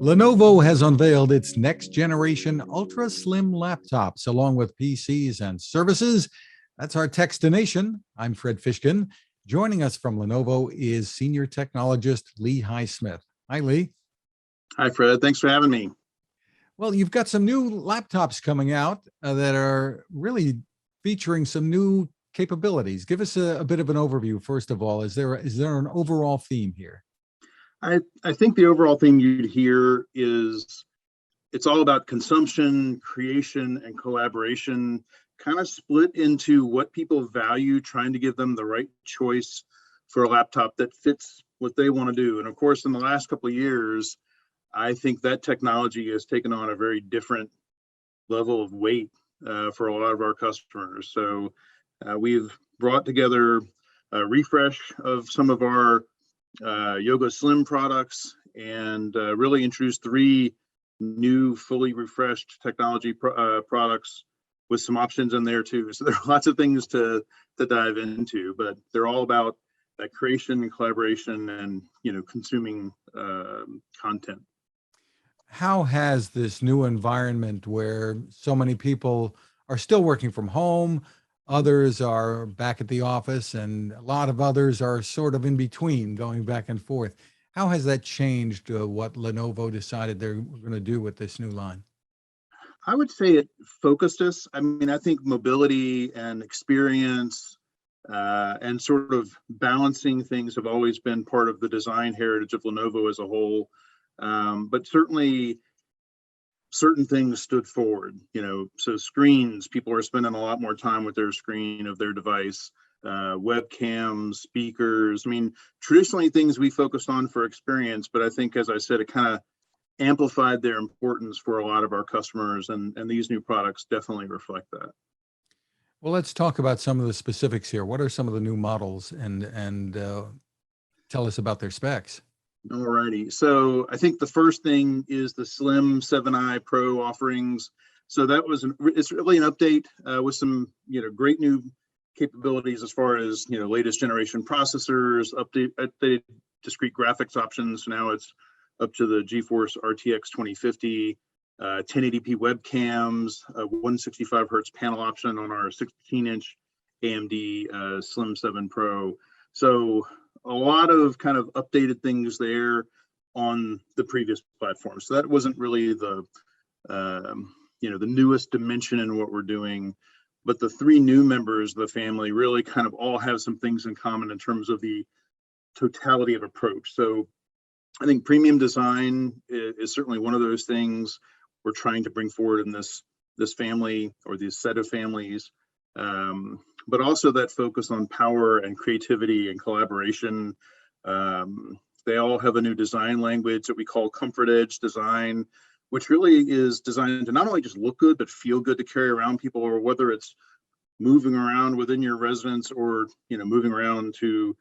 Lenovo has unveiled its next generation ultra slim laptops along with PCs and services. That's our Technologist. I'm Fred Fishkin. Joining us from Lenovo is senior technologist Lee Highsmith. Hi, Lee. Hi, Fred. Thanks for having me. Well, you've got some new laptops coming out that are really featuring some new capabilities. Give us a bit of an overview, first of all. Is there an overall theme here? I think the overall thing you'd hear is it's all about consumption, creation, and collaboration, kind of split into what people value, trying to give them the right choice for a laptop that fits what they want to do. And of course, in the last couple of years, I think that technology has taken on a very different level of weight for a lot of our customers. So we've brought together a refresh of some of our Yoga Slim products and really introduced three new fully refreshed technology products with some options in there too. So there are lots of things to dive into, but they're all about that creation and collaboration and consuming content. How has this new environment where so many people are still working from home, others are back at the office, and a lot of others are sort of in between, going back and forth. How has that changed what Lenovo decided they're going to do with this new line? I would say it focused us. I mean, I think mobility and experience and sort of balancing things have always been part of the design heritage of Lenovo as a whole. But certainly certain things stood forward, so screens, people are spending a lot more time with their screen of their device, webcams, speakers. I mean, traditionally things we focused on for experience, but I think, as I said, it kind of amplified their importance for a lot of our customers, and these new products definitely reflect that. Well, let's talk about some of the specifics here. What are some of the new models, and tell us about their specs? Alrighty, so I think the first thing is the Slim 7i Pro offerings. So that was it's really an update with some great new capabilities as far as latest generation processors, updated discrete graphics options. So now it's up to the GeForce RTX 2050, 1080p webcams, a 165 hertz panel option on our 16-inch AMD Slim 7 Pro. So a lot of kind of updated things there on the previous platform. So that wasn't really the the newest dimension in what we're doing, but the three new members of the family really kind of all have some things in common in terms of the totality of approach. So I think premium design is certainly one of those things we're trying to bring forward in this family or this set of families. But also that focus on power and creativity and collaboration. They all have a new design language that we call Comfort Edge design, which really is designed to not only just look good, but feel good to carry around people, or whether it's moving around within your residence or moving around to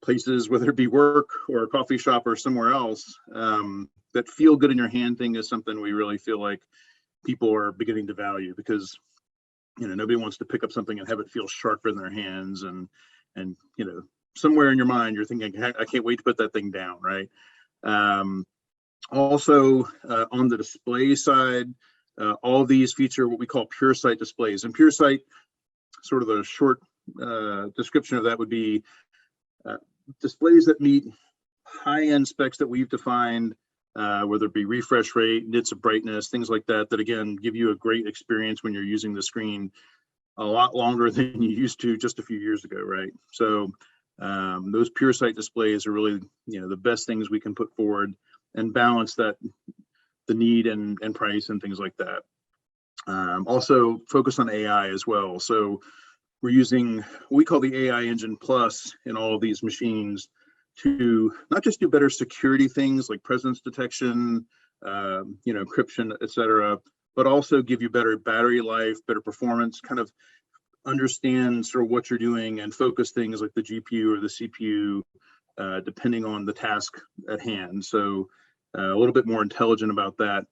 places, whether it be work or a coffee shop or somewhere else. That feel good in your hand thing is something we really feel like people are beginning to value, because nobody wants to pick up something and have it feel sharp in their hands, and somewhere in your mind you're thinking, I can't wait to put that thing down, right? Also on the display side, all of these feature what we call pure sight displays, and pure sight, sort of a short description of that would be displays that meet high-end specs that we've defined, whether it be refresh rate, nits of brightness, things like that, that again give you a great experience when you're using the screen a lot longer than you used to just a few years ago, right? So those pure sight displays are really the best things we can put forward and balance that, the need and price and things like that. Also focus on AI as well. So we're using what we call the AI Engine Plus in all of these machines to not just do better security things like presence detection, encryption, etc., but also give you better battery life, better performance, kind of understand sort of what you're doing and focus things like the GPU or the CPU, depending on the task at hand. So a little bit more intelligent about that,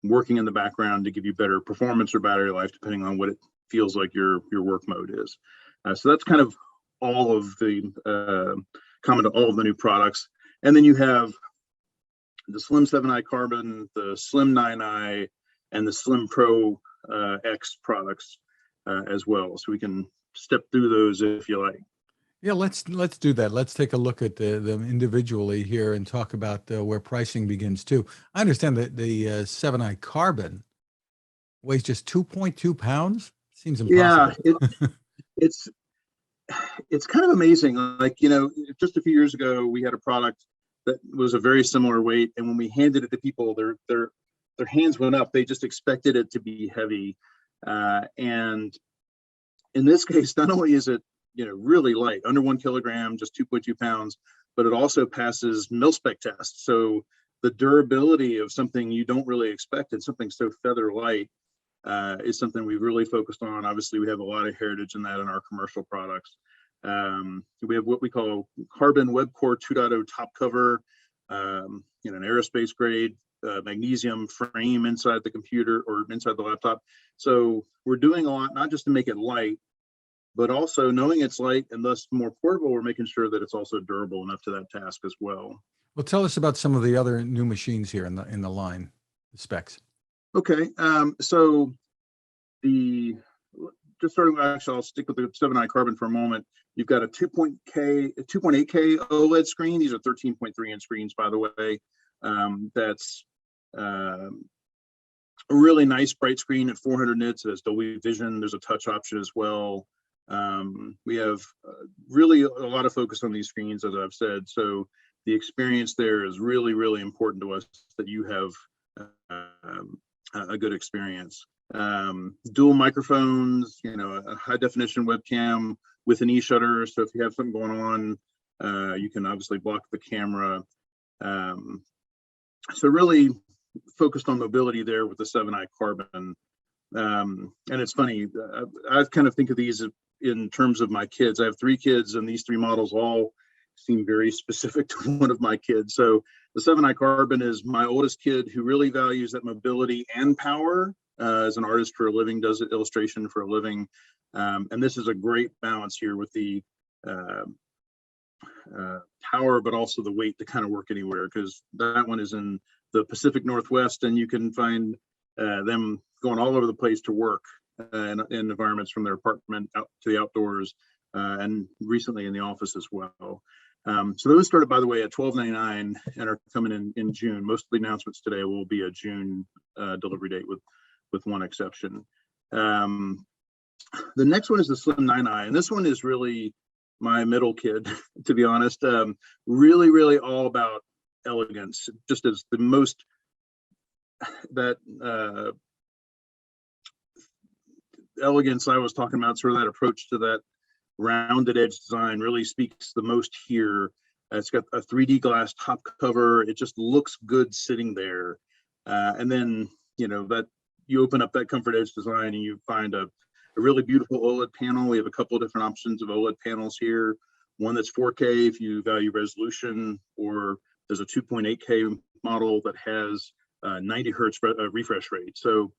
working in the background to give you better performance or battery life, depending on what it feels like your work mode is. So that's kind of all of the common to all of the new products. And then you have the Slim 7i Carbon, the Slim 9i, and the Slim Pro X products as well. So we can step through those if you like. Yeah, let's do that. Let's take a look at them individually here and talk about where pricing begins too. I understand that the 7i Carbon weighs just 2.2 pounds. Seems Yeah, impossible. it's it's kind of amazing. Like, just a few years ago, we had a product that was a very similar weight, and when we handed it to people, their hands went up. They just expected it to be heavy, and in this case, not only is it really light, under 1 kilogram, just 2.2 pounds, but it also passes mil-spec test. So the durability of something you don't really expect and something so feather light is something we've really focused on. Obviously, we have a lot of heritage in that in our commercial products. We have what we call Carbon Web Core 2.0 top cover, an aerospace grade magnesium frame inside the computer or inside the laptop. So we're doing a lot, not just to make it light, but also knowing it's light and thus more portable, we're making sure that it's also durable enough to that task as well. Well, tell us about some of the other new machines here in the line, the specs. Okay, so just starting, actually, I'll stick with the 7i Carbon for a moment. You've got a 2.8K OLED screen. These are 13.3 inch screens, by the way. That's a really nice bright screen at 400 nits. It has Dolby Vision. There's a touch option as well. We have really a lot of focus on these screens, as I've said. So the experience there is really, really important to us, that you have a good experience. Dual microphones, a high definition webcam with an e-shutter. So if you have something going on, you can obviously block the camera. So really focused on mobility there with the 7i Carbon. And it's funny, I kind of think of these in terms of my kids. I have 3 kids, and these 3 models all seem very specific to one of my kids. So the 7i Carbon is my oldest kid, who really values that mobility and power. As an artist for a living, does illustration for a living. And this is a great balance here with the power, but also the weight to kind of work anywhere, because that one is in the Pacific Northwest, and you can find them going all over the place to work in environments, from their apartment out to the outdoors, and recently in the office as well. So those started, by the way, at $12.99 and are coming in June. Most of the announcements today will be a June delivery date, with one exception. The next one is the Slim 9i, and this one is really my middle kid, to be honest. Really, really all about elegance, just as the most that elegance I was talking about, sort of that approach to that rounded edge design, really speaks the most here. It's got a 3D glass top cover. It just looks good sitting there. And then, that you open up that comfort edge design and you find a really beautiful OLED panel. We have a couple of different options of OLED panels here. One that's 4K if you value resolution, or there's a 2.8K model that has 90 hertz refresh rate. So,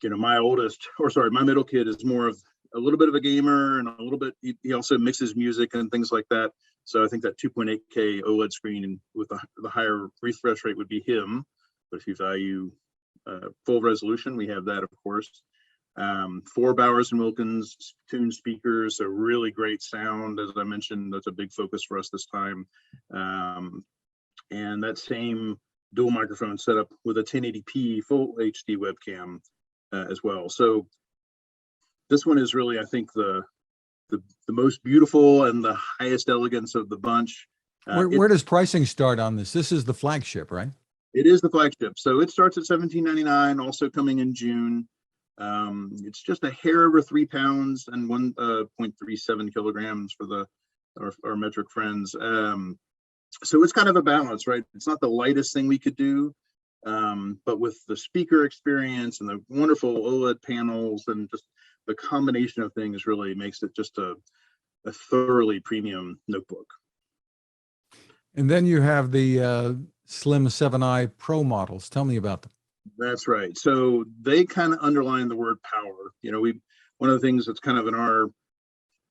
my middle kid is more of a little bit of a gamer, and a little bit, he also mixes music and things like that. So I think that 2.8K OLED screen with the higher refresh rate would be him. But if you value full resolution, we have that, of course. 4 Bowers & Wilkins tuned speakers, so really great sound. As I mentioned, that's a big focus for us this time. And that same dual microphone setup with a 1080p full HD webcam as well. So this one is really, I think, the most beautiful and the highest elegance of the bunch. Where does pricing start on this? This is the flagship, right? It is the flagship. So it starts at $17.99, also coming in June. It's just a hair over 3 pounds and 1.37 kilograms for our metric friends. So it's kind of a balance, right? It's not the lightest thing we could do, but with the speaker experience and the wonderful OLED panels and just the combination of things really makes it just a thoroughly premium notebook. And then you have the Slim 7i Pro models. Tell me about them. That's right. So they kind of underline the word power. One of the things that's kind of in our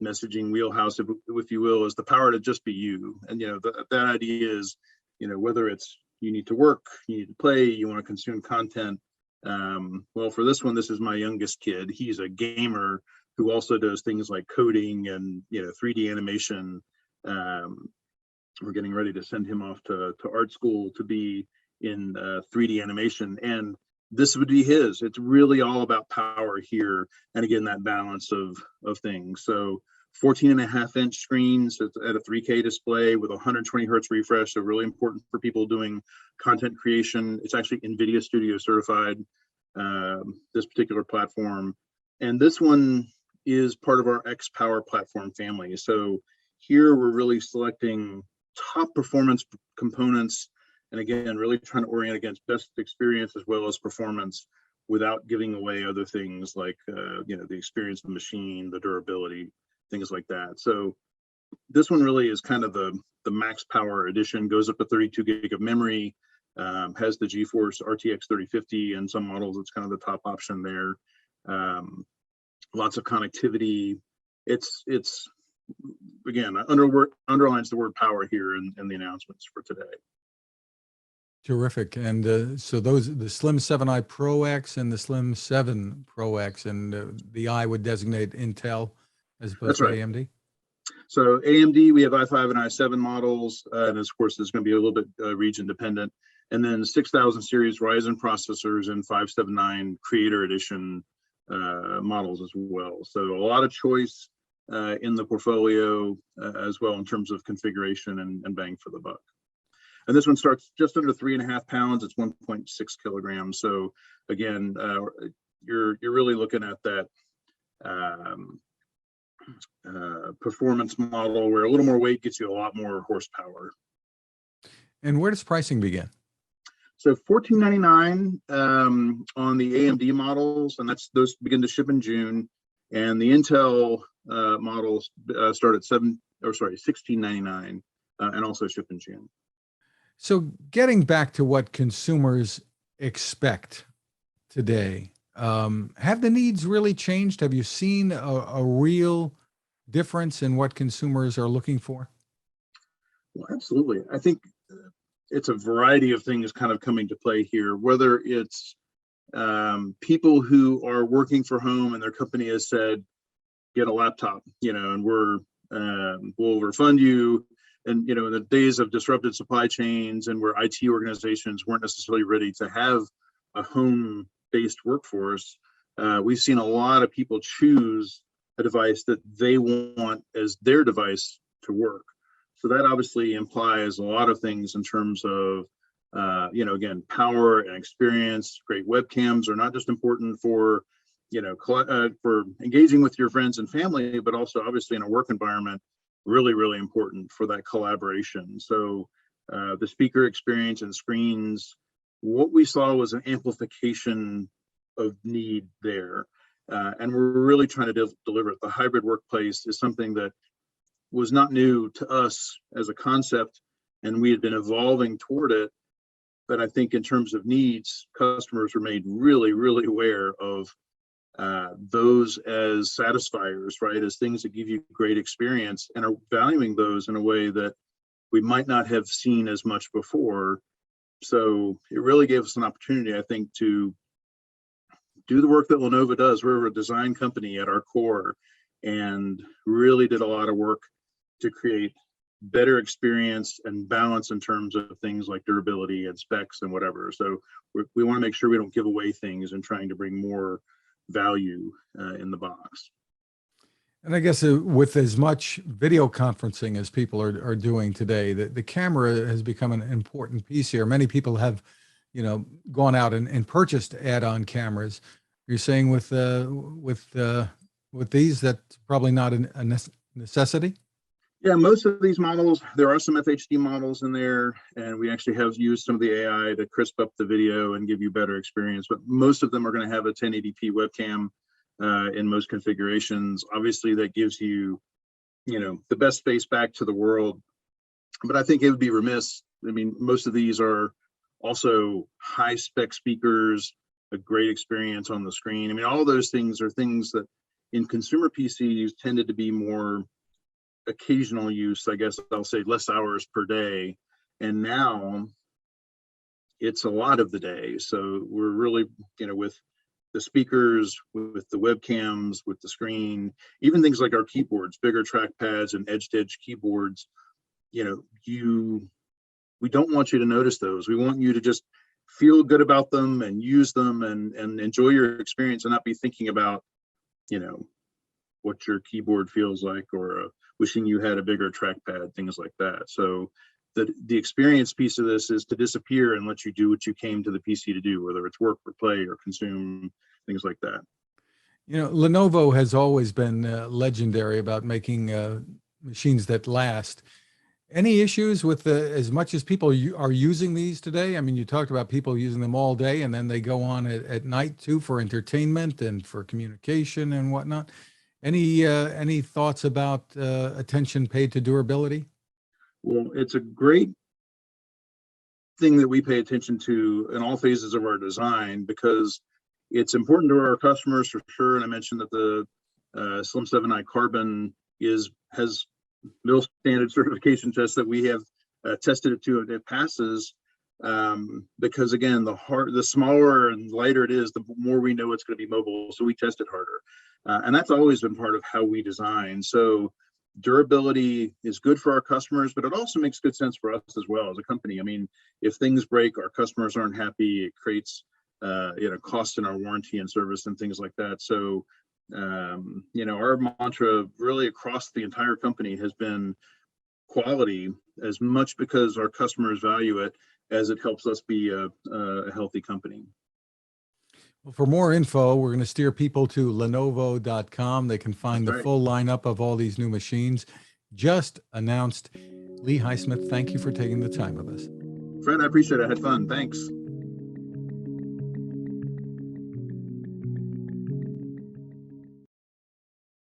messaging wheelhouse, if you will, is the power to just be you. And that idea is, whether it's you need to work, you need to play, you want to consume content. Well, for this one, this is my youngest kid. He's a gamer who also does things like coding and 3D animation. We're getting ready to send him off to art school to be in 3D animation, and this would be his. It's really all about power here, and again, that balance of things. So 14.5-inch screens at a 3K display with 120 hertz refresh, so really important for people doing content creation. It's actually NVIDIA Studio certified, this particular platform. And this one is part of our X Power platform family. So here we're really selecting top performance components, and again, really trying to orient against best experience as well as performance without giving away other things like the experience of the machine, the durability, things like that. So this one really is kind of the max power edition, goes up to 32 gig of memory, has the GeForce RTX 3050, and some models it's kind of the top option there. Lots of connectivity. It's again, underlines the word power here in the announcements for today. Terrific. And so those, the Slim 7i ProX and the Slim 7 ProX, and the I would designate Intel as opposed That's to right. AMD? So AMD, we have i5 and i7 models, and of course, there's going to be a little bit region dependent. And then 6000 series Ryzen processors and 579 Creator Edition models as well. So a lot of choice in the portfolio as well in terms of configuration and bang for the buck. And this one starts just under 3.5 pounds. It's 1.6 kilograms. So again, you're really looking at that performance model where a little more weight gets you a lot more horsepower. And where does pricing begin? So $14.99 on the AMD models, and those begin to ship in June. And the Intel models start at $16.99 and also ship in June. So getting back to what consumers expect today, have the needs really changed? Have you seen a real difference in what consumers are looking for? Well, absolutely. I think it's a variety of things kind of coming to play here, whether it's people who are working from home and their company has said, get a laptop, and we'll refund you. And, in the days of disrupted supply chains and where IT organizations weren't necessarily ready to have a home-based workforce, we've seen a lot of people choose a device that they want as their device to work. So that obviously implies a lot of things in terms of, again, power and experience. Great webcams are not just important for, for engaging with your friends and family, but also obviously in a work environment, really, really important for that collaboration. So the speaker experience and screens, what we saw was an amplification of need there. And we're really trying to deliver it. The hybrid workplace is something that was not new to us as a concept, and we had been evolving toward it. But I think in terms of needs, customers were made really, really aware of those as satisfiers, right? As things that give you great experience, and are valuing those in a way that we might not have seen as much before. So it really gave us an opportunity, I think, to do the work that Lenovo does. We're a design company at our core, and really did a lot of work to create better experience and balance in terms of things like durability and specs and whatever. So we want to make sure we don't give away things and trying to bring more value in the box. And I guess with as much video conferencing as people are doing today, the camera has become an important piece here. Many people have, gone out and purchased add-on cameras. You're saying with these, that's probably not a necessity? Yeah, most of these models, there are some FHD models in there, and we actually have used some of the AI to crisp up the video and give you better experience, but most of them are going to have a 1080p webcam in most configurations. Obviously, that gives you, the best face back to the world, but I think it would be remiss. I mean, most of these are also high spec speakers, a great experience on the screen. I mean, all those things are things that in consumer PCs tended to be more occasional use, I guess I'll say less hours per day. And now it's a lot of the day. So we're really, with the speakers, with the webcams, with the screen, even things like our keyboards, bigger trackpads and edge-to-edge keyboards, we don't want you to notice those. We want you to just feel good about them and use them and enjoy your experience and not be thinking about, what your keyboard feels like, or wishing you had a bigger trackpad, things like that. So the experience piece of this is to disappear and let you do what you came to the PC to do, whether it's work or play or consume, things like that. Lenovo has always been legendary about making machines that last. Any issues with as much as people are using these today? I mean, you talked about people using them all day, and then they go on at night too for entertainment and for communication and whatnot. Any thoughts about attention paid to durability? Well, it's a great thing that we pay attention to in all phases of our design, because it's important to our customers for sure. And I mentioned that the Slim 7i Carbon has mill standard certification tests that we have tested it to, and it passes, because again, the smaller and lighter it is, the more we know it's going to be mobile, so we test it harder, and that's always been part of how we design. So durability is good for our customers, but it also makes good sense for us as well as a company. I mean, if things break, our customers aren't happy, it creates cost in our warranty and service and things like that. So our mantra really across the entire company has been quality, as much because our customers value it as it helps us be a healthy company. Well, for more info, we're going to steer people to Lenovo.com. They can find the full lineup of all these new machines just announced. Lee Highsmith, thank you for taking the time with us. Fred, I appreciate it. I had fun. Thanks.